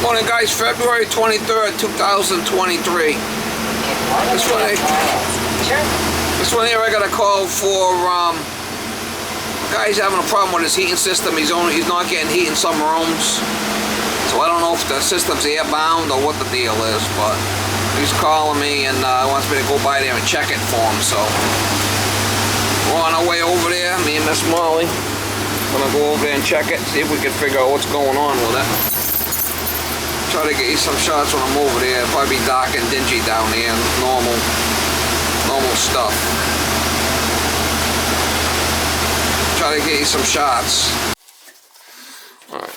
Morning guys, February 23rd, 2023. This one here I got a call for guy's having a problem with his heating system. He's not getting heat in some rooms. So I don't know if the system's airbound or what the deal is, but he's calling me and wants me to go by there and check it for him. So we're on our way over there, me and Miss Molly. Gonna go over there and check it, see if we can figure out what's going on with it. Try to get you some shots when I'm over there. It'll probably be dark and dingy down there. Normal stuff. Try to get you some shots. Alright.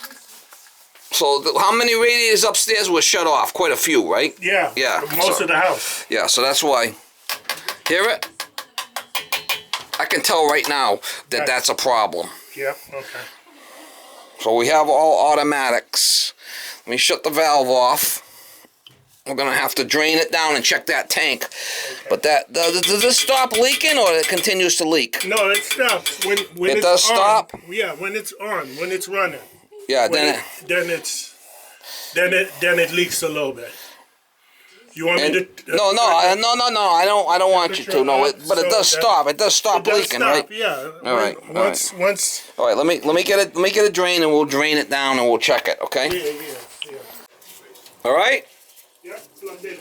So how many radiators upstairs were shut off? Quite a few, right? Yeah. Yeah. Most of the house. Yeah, so that's why. Hear it? I can tell right now that that's a problem. Yeah, okay. So we have all automatics. Let me shut the valve off. We're gonna have to drain it down and check that tank. Okay. But does this stop leaking or it continues to leak? No, it stops when it does stop. Yeah, when it's on, when it's running. Yeah, then it leaks a little bit. You want me to? No. I don't want you to. No, but it does stop. It does stop leaking, right? Yeah. All right. Once. All right. Let me get it drained, and we'll drain it down, and we'll check it. Okay. Yeah. All right. Yeah. Plugged in.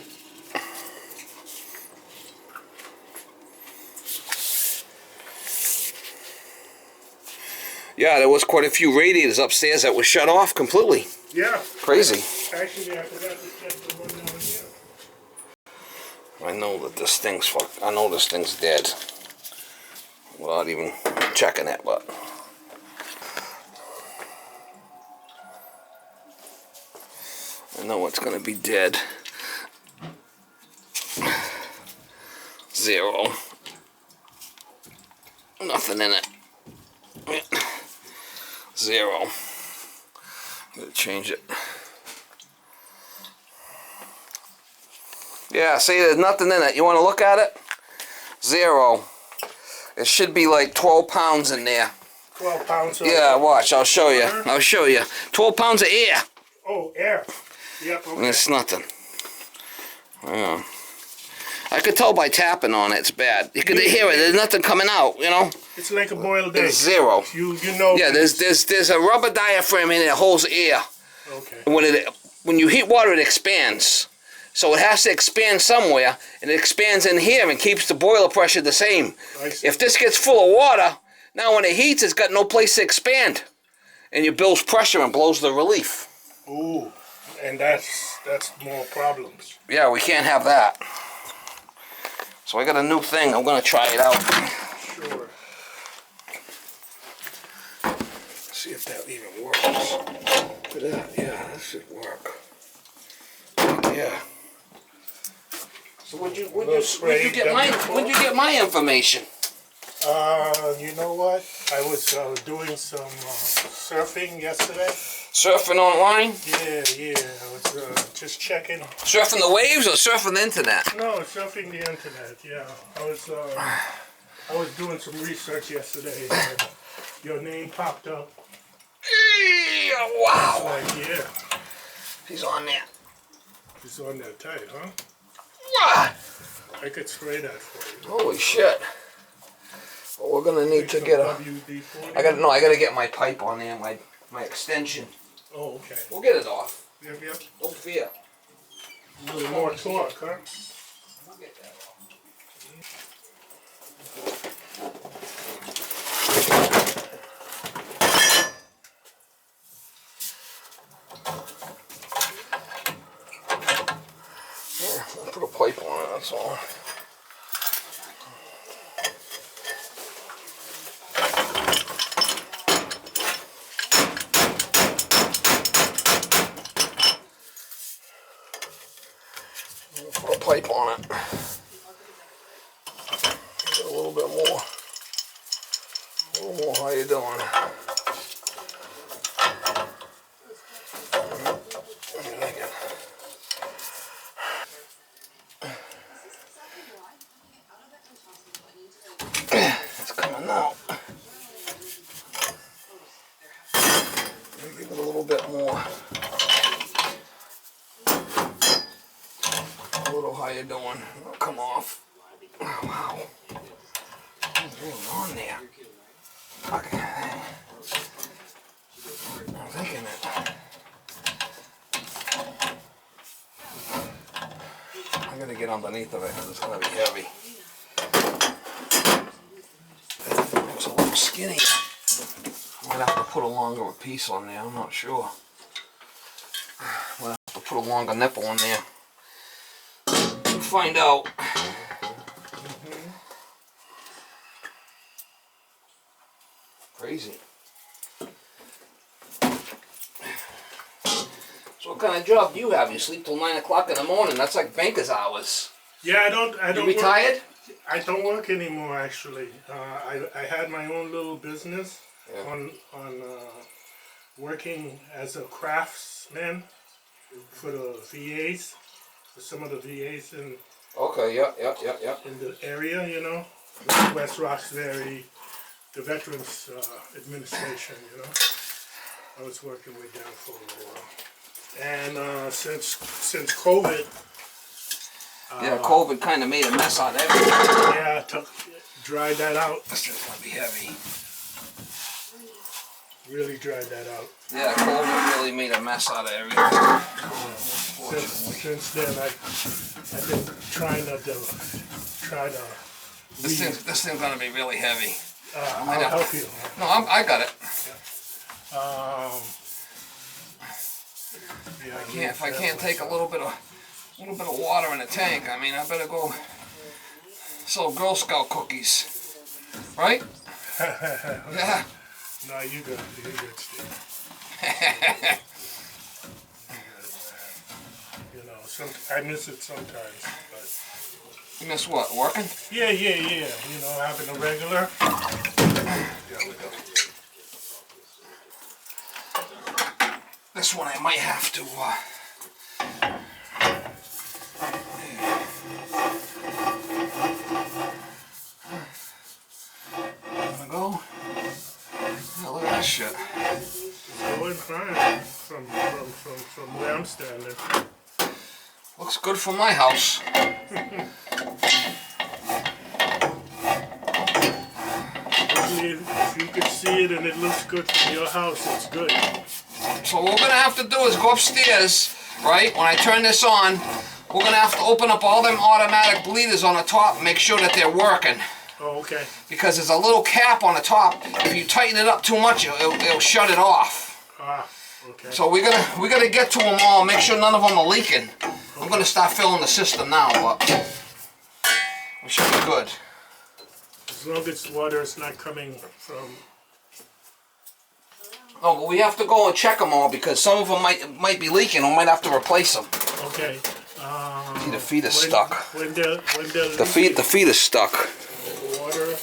Yeah, there was quite a few radiators upstairs that were shut off completely. Yeah. Crazy. Actually, I forgot to check the one down here. I know that this thing's I know this thing's dead. Without even checking it, but I know it's gonna be dead. 0. Nothing in it. 0. I'm gonna change it. Yeah, see, there's nothing in it. You want to look at it? 0. It should be like 12 pounds in there. 12 pounds of yeah, watch. I'll show you. I'll show you. 12 pounds of air. Oh, air. Yep, okay. It's nothing. Yeah. I could tell by tapping on it. It's bad. You could hear it. There's nothing coming out, you know? It's like a boiled egg. It's 0. You know. Yeah, there's a rubber diaphragm in it that holds air. Okay. When you heat water, it expands. So it has to expand somewhere, and it expands in here and keeps the boiler pressure the same. If this gets full of water, now when it heats, it's got no place to expand. And it builds pressure and blows the relief. Ooh, and that's more problems. Yeah, we can't have that. So I got a new thing. I'm going to try it out. Sure. See if that even works. Look at that. Yeah, that should work. Yeah. So when'd you get my information? You know what? I was doing some surfing yesterday. Surfing online? Yeah. I was just checking. Surfing the waves or surfing the internet? No, surfing the internet. Yeah, I was doing some research yesterday. And your name popped up. Wow. Like, yeah. He's on there. He's on that tight, huh? What? I could spray that for you. Holy shit. Well, we're gonna need to get a. WD-40. I gotta get my pipe on there, my extension. Oh, okay. We'll get it off. Yep. Don't fear. A little more torque, huh? We'll get that off. Yeah, I'll put a pipe on it, that's all. Put a pipe on it. Get a little bit more. How you doing? It's coming out. Give it a little bit more. on. It'll come off. Oh, wow. What's going on there? Okay. I'm thinking it. I'm gonna get underneath of it because it's gonna be heavy. It looks a little skinny. I might have to put a longer piece on there, I'm not sure. Might have to put a longer nipple in there. We'll find out. Crazy. So what kind of job do you have? You sleep till 9 o'clock in the morning. That's like banker's hours. Yeah, I don't. You retired? I don't work anymore. Actually, I had my own little business on working as a craftsman for the VAs, for some of the VAs in. Okay. Yeah. In the area, you know, West Roxbury, the Veterans Administration, you know. I was working with them for a while. And since COVID, COVID kind of made a mess out of everything. yeah, dried that out. This thing's gonna be heavy. Really dried that out. Yeah, COVID really made a mess out of everything. Since then, I've been trying to This thing's gonna be really heavy. I'll help you. No, I got it. Yeah, If I can't take a little bit of water in the tank, I mean, I better go sell Girl Scout cookies, right? Yeah. No, you good, Steve. You know, I miss it sometimes, but. You miss what? Working? Yeah. You know, having a regular. There we go. This one I might have to. Gonna go. Yeah, look at that shit. It's going fine from where I'm standing. Looks good for my house. If you could see it and it looks good for your house, it's good. So what we're gonna have to do is go upstairs, right? When I turn this on, we're gonna have to open up all them automatic bleeders on the top and make sure that they're working. Oh, okay. Because there's a little cap on the top. If you tighten it up too much, it'll shut it off. Ah, okay. So we gotta get to them all, make sure none of them are leaking. I'm gonna start filling the system now, but we should be good. As long as water is not coming from. Oh, but we have to go and check them all because some of them might be leaking. We might have to replace them. Okay. The feet are stuck. When they're The feet are stuck. The water.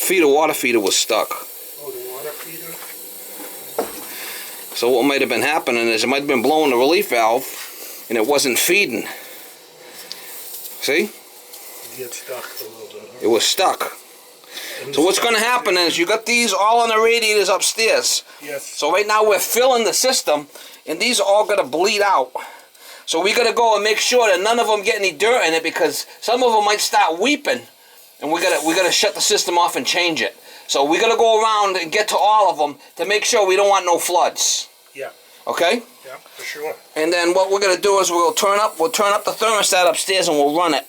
The water feeder was stuck. Oh, the water feeder. So what might have been happening is it might have been blowing the relief valve, and it wasn't feeding. See? You get stuck a little bit. Huh? It was stuck. So what's going to happen is you got these all on the radiators upstairs. Yes. So right now we're filling the system, and these are all going to bleed out. So we got to go and make sure that none of them get any dirt in it because some of them might start weeping, and we got to shut the system off and change it. So we got to go around and get to all of them to make sure we don't want no floods. Yeah. Okay? Yeah, for sure. And then what we're going to do is we'll turn up the thermostat upstairs and we'll run it.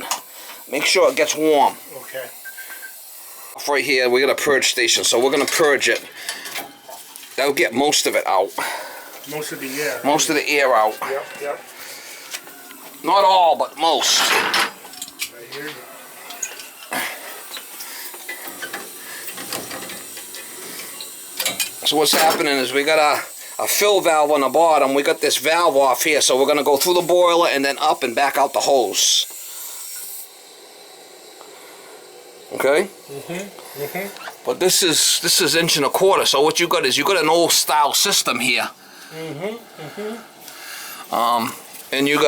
Make sure it gets warm. Okay. Right here we got a purge station, so we're going to purge it. That'll get most of it out. Most of the air. Most of the air out. Yep. Not all, but most. Right here. So what's happening is we got a fill valve on the bottom. We got this valve off here, so we're going to go through the boiler and then up and back out the hose. Okay? But this is 1.25 inches, so what you got is you got an old style system here. And you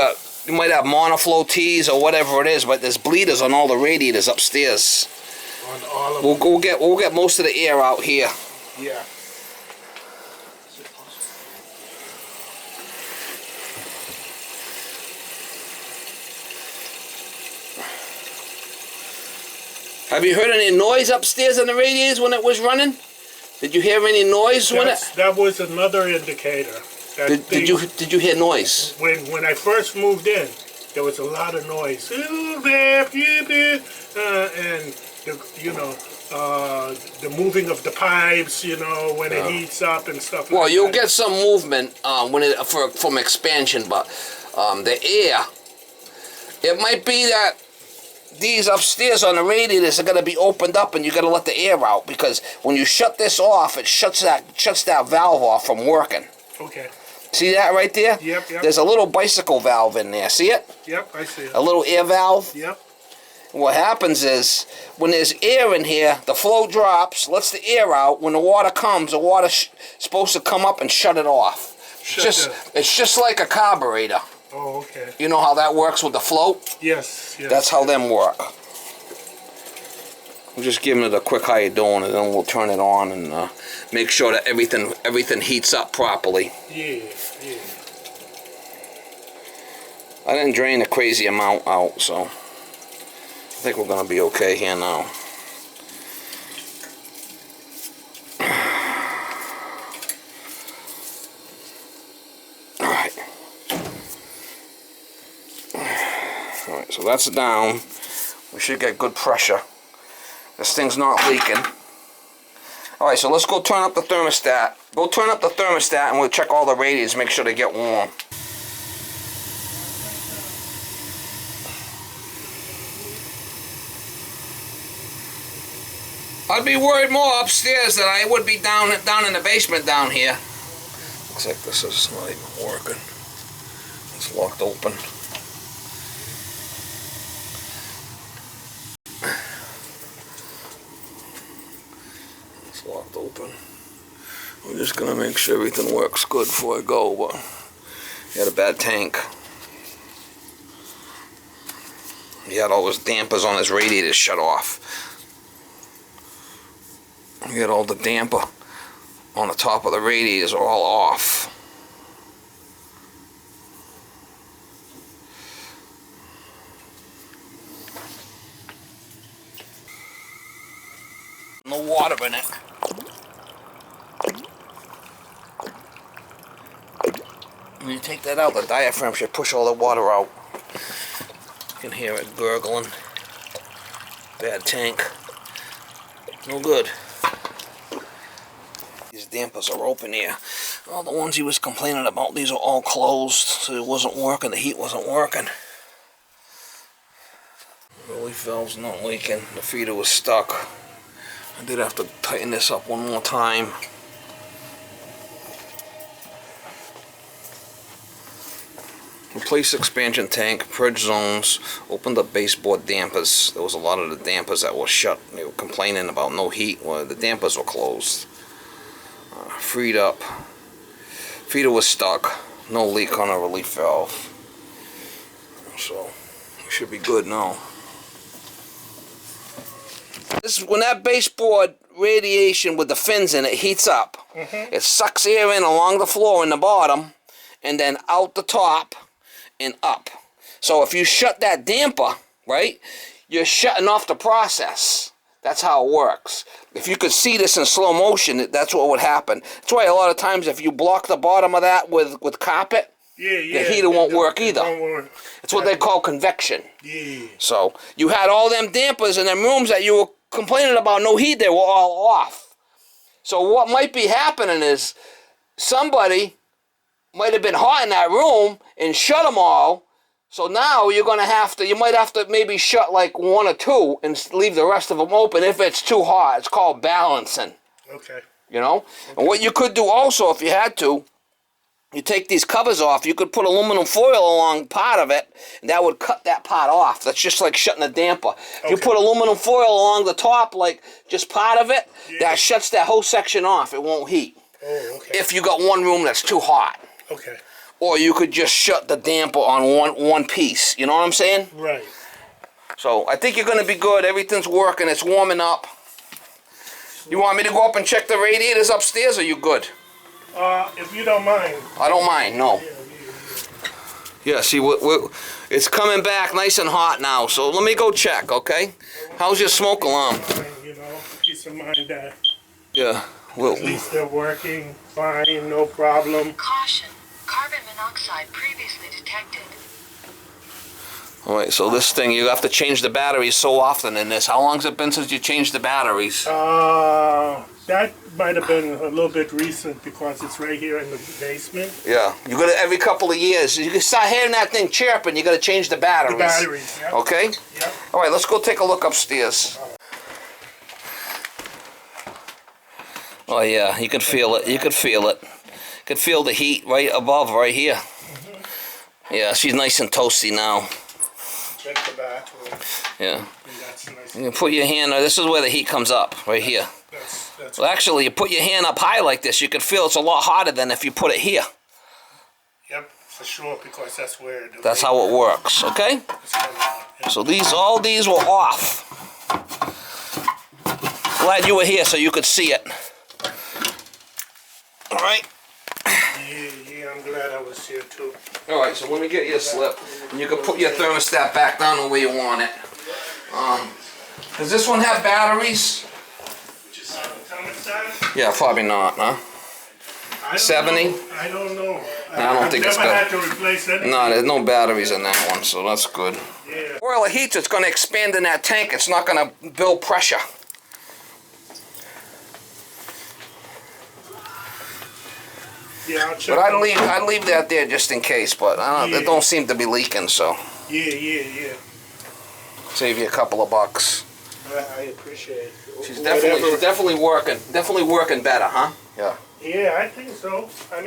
might have monoflow tees or whatever it is, but there's bleeders on all the radiators upstairs. On all of them. We'll get most of the air out here. Yeah. Have you heard any noise upstairs in the radiators when it was running? Did you hear any noise when it? That was another indicator. That Did you hear noise? When I first moved in, there was a lot of noise, and the moving of the pipes, when it heats up and stuff. Well, like you'll that. get some movement from expansion, but the air. It might be that these upstairs on the radiators are going to be opened up, and you got to let the air out, because when you shut this off, it shuts that valve off from working. Okay. See that right there? Yep. There's a little bicycle valve in there. See it? Yep, I see it. A little air valve. Yep. What happens is, when there's air in here, the flow drops, lets the air out. When the water comes, the water's supposed to come up and shut it off. It's just like a carburetor. Oh, okay. You know how that works with the float? Yes. That's how them work. I'm just giving it a quick how you doing, and then we'll turn it on and make sure that everything heats up properly. Yeah. I didn't drain a crazy amount out, so I think we're gonna be okay here now. Alright, so that's down. We should get good pressure. This thing's not leaking. Alright, so let's go turn up the thermostat. Go turn up the thermostat and we'll check all the radiators, make sure they get warm. I'd be worried more upstairs than I would be down in the basement down here. Looks like this is not even working. It's locked open. It's locked open. I'm just gonna make sure everything works good before I go, but he had a bad tank. He had all his dampers on his radiators shut off. You get all the damper on the top of the radiators are all off. No water in it. When you take that out, the diaphragm should push all the water out. You can hear it gurgling. Bad tank. No good. These dampers are open here. All the ones he was complaining about, these are all closed, so it wasn't working, the heat wasn't working. Relief valve's not leaking, the feeder was stuck. I did have to tighten this up one more time. Replace expansion tank, purge zones, opened up baseboard dampers. There was a lot of the dampers that were shut. They were complaining about no heat. Well, the dampers were closed. Freed up. Feeder was stuck. No leak on a relief valve. So, we should be good now. This is when that baseboard radiation with the fins in it heats up. It sucks air in along the floor in the bottom, and then out the top and up. So if you shut that damper, right, you're shutting off the process. That's how it works. If you could see this in slow motion, that's what would happen. That's why a lot of times if you block the bottom of that with carpet, the heater won't work either. It's what they call convection. So you had all them dampers in them rooms that you were complaining about no heat, they were all off. So what might be happening is somebody might have been hot in that room and shut them all. So now you're gonna you might have to maybe shut like one or two and leave the rest of them open if it's too hot. It's called balancing. Okay. You know? Okay. And what you could do also, if you had to, you take these covers off, you could put aluminum foil along part of it, and that would cut that part off. That's just like shutting a damper. Okay. If you put aluminum foil along the top, like just part of it, that shuts that whole section off. It won't heat. Oh, okay. If you got one room that's too hot. Okay. Or you could just shut the damper on one piece. You know what I'm saying? Right. So I think you're going to be good. Everything's working. It's warming up. You want me to go up and check the radiators upstairs, or you good? If you don't mind. I don't mind, no. Yeah, see, It's coming back nice and hot now, so let me go check, okay? How's your smoke alarm? You know, peace of mind that Yeah. Well, at least they're working fine, no problem. Caution. Carbon monoxide previously detected. all right, so this thing, you have to change the batteries so often in this. How long's it been since you changed the batteries? That might have been a little bit recent because it's right here in the basement. Yeah, you got to every couple of years. You can start hearing that thing chirping. You got to change the batteries. The batteries, yeah. Okay. Yep. All right, let's go take a look upstairs. Oh yeah, you can feel it. You can feel it. You can feel the heat right above, right here. Yeah, she's nice and toasty now. Check the bathroom. Yeah. And that's nice. You can put your hand. This is where the heat comes up, right here. That's Well, actually, you put your hand up high like this, you can feel it's a lot hotter than if you put it here. Yep, for sure, because that's where the That's how it works, okay? So all these were off. Glad you were here so you could see it. All right. Yeah, I'm glad I was here too. All right, so let me get you a slip. And you can put your thermostat back down the way you want it. Does this one have batteries? Yeah, probably not, huh? 70? I don't know. I don't think it's never good. had to replace anything. No, there's no batteries in that one, so that's good. Yeah. Oil heats, it's going to expand in that tank. It's not going to build pressure. Yeah, I'll check. But I'd leave that there just in case, but it don't seem to be leaking, so Yeah. save you a couple of bucks. I appreciate it. She's definitely working better, huh? Yeah. Yeah, I think so. I mean,